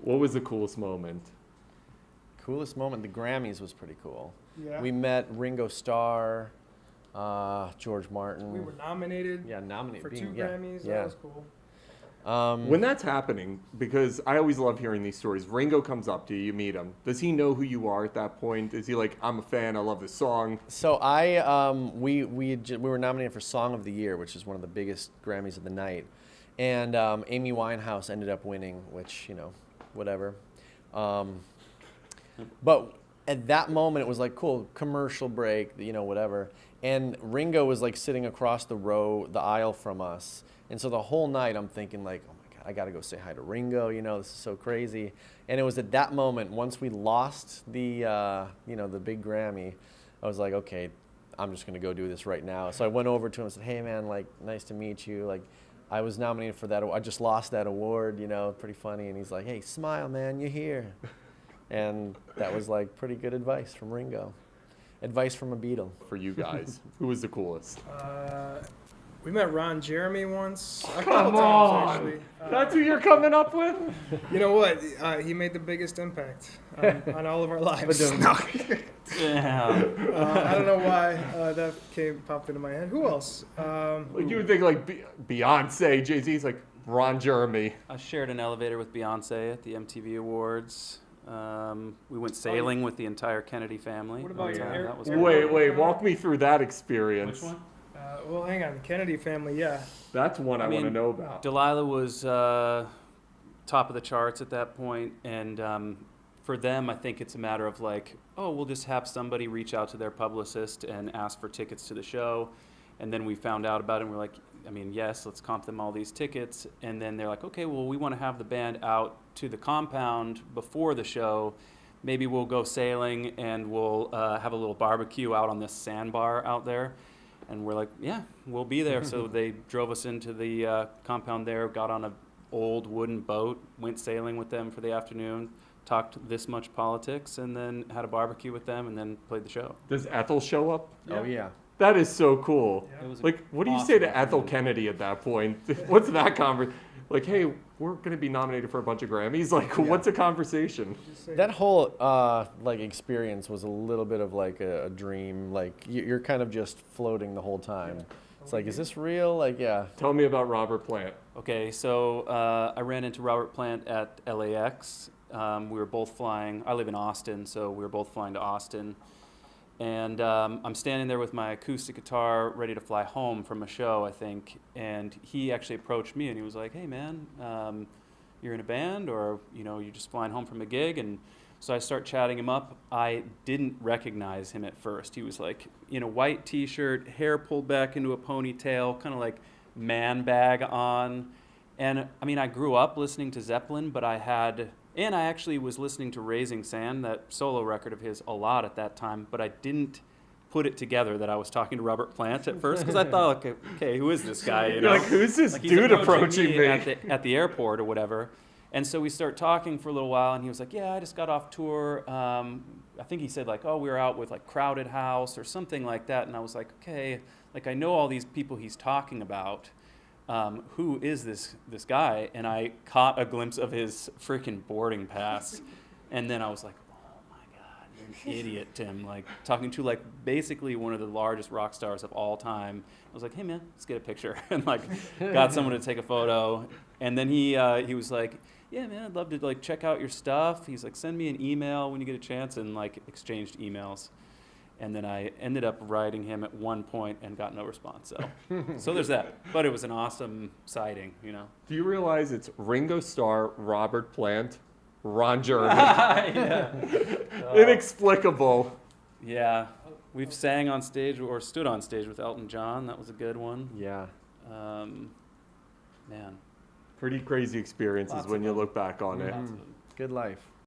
What was the coolest moment? Coolest moment, the Grammys was pretty cool. Yeah. We met Ringo Starr, George Martin. We were nominated for two Grammys. Yeah. That was cool. When that's happening, because I always love hearing these stories, Ringo comes up to you, you meet him. Does he know who you are at that point? Is he like, I'm a fan, I love this song? So we were nominated for Song of the Year, which is one of the biggest Grammys of the night, and Amy Winehouse ended up winning, which whatever. But at that moment, it was like, cool, commercial break, whatever. And Ringo was like sitting across the aisle from us. And so the whole night I'm thinking like, oh my God, I got to go say hi to Ringo. This is so crazy. And it was at that moment, once we lost the big Grammy, I was like, okay, I'm just going to go do this right now. So I went over to him and said, hey man, like, nice to meet you. Like, I was nominated for that. I just lost that award, pretty funny. And he's like, hey, smile, man, you're here. And that was like pretty good advice from Ringo. Advice from a Beatle. For you guys, who was the coolest? We met Ron Jeremy once. Come on! Actually. That's who you're coming up with? You know what? He made the biggest impact on all of our lives. Damn. I don't know why that popped into my head. Who else? You would think like Beyonce, Jay-Z's like Ron Jeremy. I shared an elevator with Beyonce at the MTV Awards. We went sailing with the entire Kennedy family. What about your that was Wait, walk me through that experience. Which one? Well, hang on. The Kennedy family, yeah. That's one I want to know about. Delilah was top of the charts at that point, and for them, I think it's a matter of like, oh, we'll just have somebody reach out to their publicist and ask for tickets to the show, and then we found out about it, and we're like, yes, let's comp them all these tickets, and then they're like, okay, well, we want to have the band out to the compound before the show. Maybe we'll go sailing and we'll have a little barbecue out on this sandbar out there. And we're like, yeah, we'll be there. So they drove us into the compound there, got on an old wooden boat, went sailing with them for the afternoon, talked this much politics, and then had a barbecue with them, and then played the show. Does Ethel show up? Yeah. Oh, yeah. That is so cool. Yeah. Like, what do you say to Ethel Kennedy at that point? What's that conversation? Like, hey, we're going to be nominated for a bunch of Grammys. Like, what's a conversation? That whole experience was a little bit of like a dream. Like you're kind of just floating the whole time. Yeah. It's like, is this real? Like, yeah. Tell me about Robert Plant. Okay, so I ran into Robert Plant at LAX. We were both flying. I live in Austin, so we were both flying to Austin. And I'm standing there with my acoustic guitar ready to fly home from a show, I think. And he actually approached me and he was like, hey, man, you're in a band or, you're just flying home from a gig? And so I start chatting him up. I didn't recognize him at first. He was like in a white T-shirt, hair pulled back into a ponytail, kind of like man bag on. And I grew up listening to Zeppelin, but I actually was listening to Raising Sand, that solo record of his, a lot at that time, but I didn't put it together that I was talking to Robert Plant at first, because I thought, okay, who is this guy? You're like, who's this dude approaching me? At the airport or whatever. And so we start talking for a little while, and he was like, yeah, I just got off tour. I think he said, like, oh, we were out with, like, Crowded House or something like that. And I was like, okay, like, I know all these people he's talking about. Who is this guy? And I caught a glimpse of his freaking boarding pass. And then I was like, oh my God, you're an idiot, Tim. Like, talking to, like, basically one of the largest rock stars of all time. I was like, hey, man, let's get a picture. And, like, got someone to take a photo. And then he was like, yeah, man, I'd love to, like, check out your stuff. He's like, send me an email when you get a chance, and, like, exchanged emails. And then I ended up writing him at one point and got no response. So there's that. But it was an awesome sighting, Do you realize it's Ringo Starr, Robert Plant, Ron Jeremy? Inexplicable. Yeah. We've sang on stage or stood on stage with Elton John. That was a good one. Yeah. Man. Pretty crazy experiences when you look back on it. Good life.